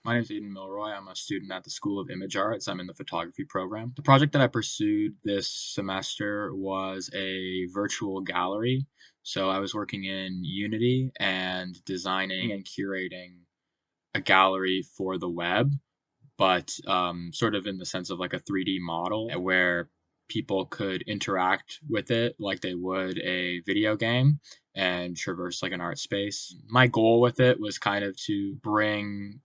My name is Aiden Milroy. I'm a student at the School of Image Arts. I'm in the photography program. The project that I pursued this semester was a virtual gallery. So I was working in Unity and designing and curating a gallery for the web, but sort of in the sense of like a 3D model where people could interact with it like they would a video game and traverse like an art space. My goal with it was kind of to bring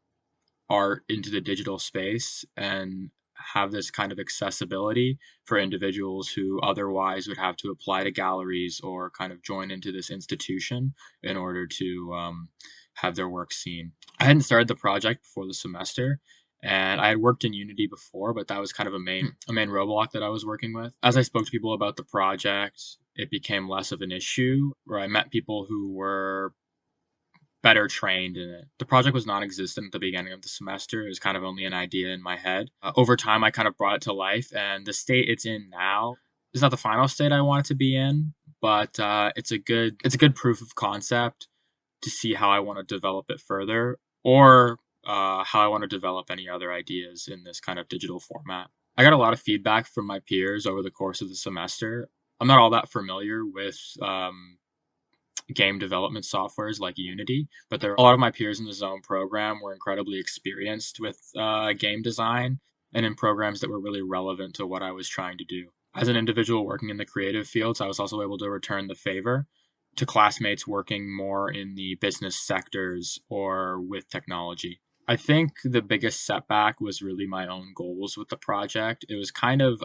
art into the digital space and have this kind of accessibility for individuals who otherwise would have to apply to galleries or kind of join into this institution in order to have their work seen. I hadn't started the project before the semester, and I had worked in Unity before, but that was kind of a main roadblock that I was working with. As I spoke to people about the project, it became less of an issue, where I met people who were better trained in it. The project was non-existent at the beginning of the semester. It was kind of only an idea in my head. Over time, I kind of brought it to life, and the state it's in now is not the final state I want it to be in, but it's a good proof of concept to see how I want to develop it further, or how I want to develop any other ideas in this kind of digital format. I got a lot of feedback from my peers over the course of the semester. I'm not all that familiar with game development softwares like Unity, but a lot of my peers in the ZON program were incredibly experienced with game design and in programs that were really relevant to what I was trying to do. As an individual working in the creative fields, I was also able to return the favor to classmates working more in the business sectors or with technology. I think the biggest setback was really my own goals with the project. It was kind of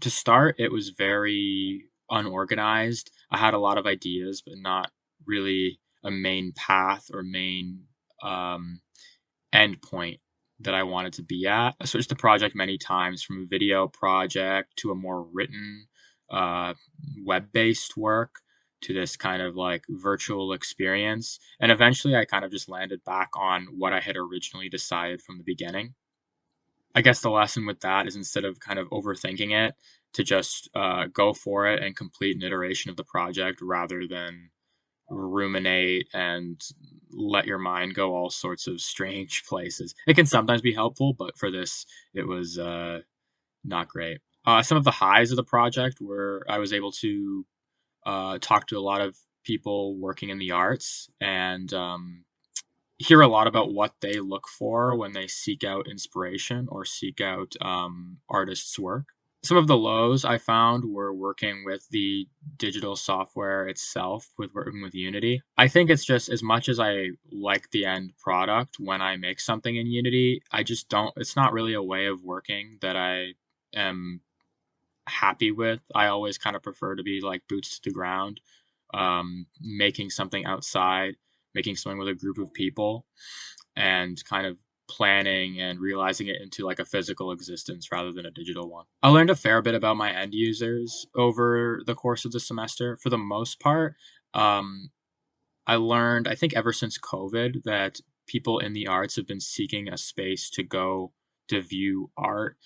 to start, it was very unorganized. I had a lot of ideas, but not really a main path or main um, end point that I wanted to be at. I switched the project many times from a video project to a more written, uh, web based work to this kind of like virtual experience. And eventually I kind of just landed back on what I had originally decided from the beginning. I guess the lesson with that is instead of kind of overthinking it, to just go for it and complete an iteration of the project rather than ruminate and let your mind go all sorts of strange places. It can sometimes be helpful, but for this, it was not great. Some of the highs of the project were I was able to talk to a lot of people working in the arts and hear a lot about what they look for when they seek out inspiration or seek out artists' work. Some of the lows I found were working with the digital software itself, with working with Unity. I think it's just as much as I like the end product when I make something in Unity, I just don't, it's not really a way of working that I am happy with. I always kind of prefer to be like boots to the ground, making something outside, making something with a group of people, and kind of planning and realizing it into like a physical existence rather than a digital one. I learned a fair bit about my end users over the course of the semester. For the most part, um, I learned, I think, ever since COVID, that people in the arts have been seeking a space to go to view art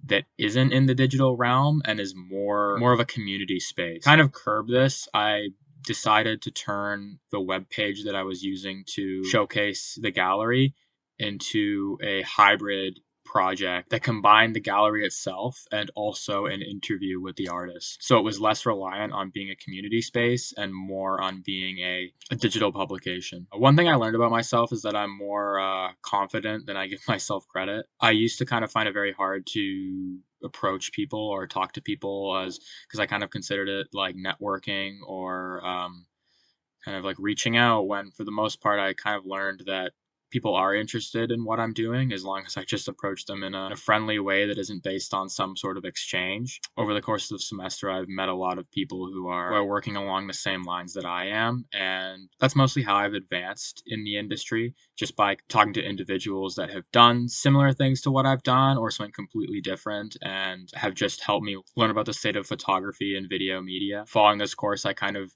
that isn't in the digital realm and is more of a community space. Kind of curb this, I decided to turn the web page that I was using to showcase the gallery into a hybrid project that combined the gallery itself and also an interview with the artist. So it was less reliant on being a community space and more on being a digital publication. One thing I learned about myself is that I'm more confident than I give myself credit. I used to kind of find it very hard to approach people or talk to people as because I kind of considered it like networking or kind of like reaching out when for the most part I kind of learned that people are interested in what I'm doing as long as I just approach them in a friendly way that isn't based on some sort of exchange. Over the course of the semester, I've met a lot of people who are working along the same lines that I am, and that's mostly how I've advanced in the industry, just by talking to individuals that have done similar things to what I've done or something completely different and have just helped me learn about the state of photography and video media. Following this course, I kind of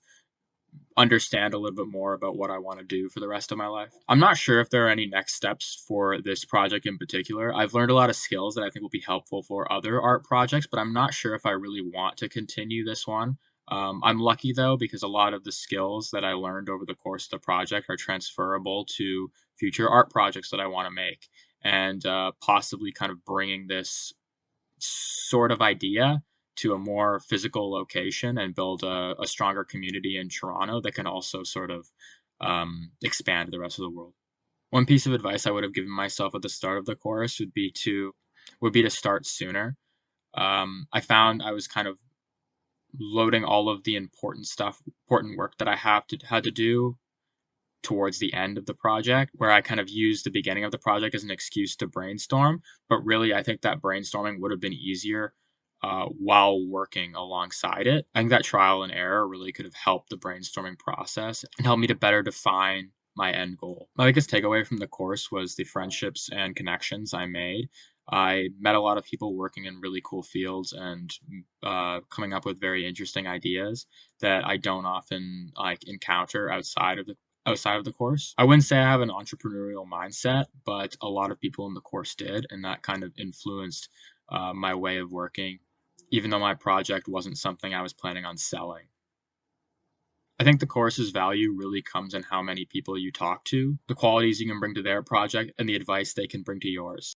understand a little bit more about what I want to do for the rest of my life. I'm not sure if there are any next steps for this project in particular. I've learned a lot of skills that I think will be helpful for other art projects, but I'm not sure if I really want to continue this one. I'm lucky though because a lot of the skills that I learned over the course of the project are transferable to future art projects that I want to make, and possibly kind of bringing this sort of idea to a more physical location and build a stronger community in Toronto that can also sort of expand to the rest of the world. One piece of advice I would have given myself at the start of the course would be to start sooner. I found I was kind of loading all of the important work that I had to do towards the end of the project, where I kind of used the beginning of the project as an excuse to brainstorm. But really, I think that brainstorming would have been easier while working alongside it. I think that trial and error really could have helped the brainstorming process and helped me to better define my end goal. My biggest takeaway from the course was the friendships and connections I made. I met a lot of people working in really cool fields and coming up with very interesting ideas that I don't often encounter outside of the course. I wouldn't say I have an entrepreneurial mindset, but a lot of people in the course did, and that kind of influenced my way of working, even though my project wasn't something I was planning on selling. I think the course's value really comes in how many people you talk to, the qualities you can bring to their project, and the advice they can bring to yours.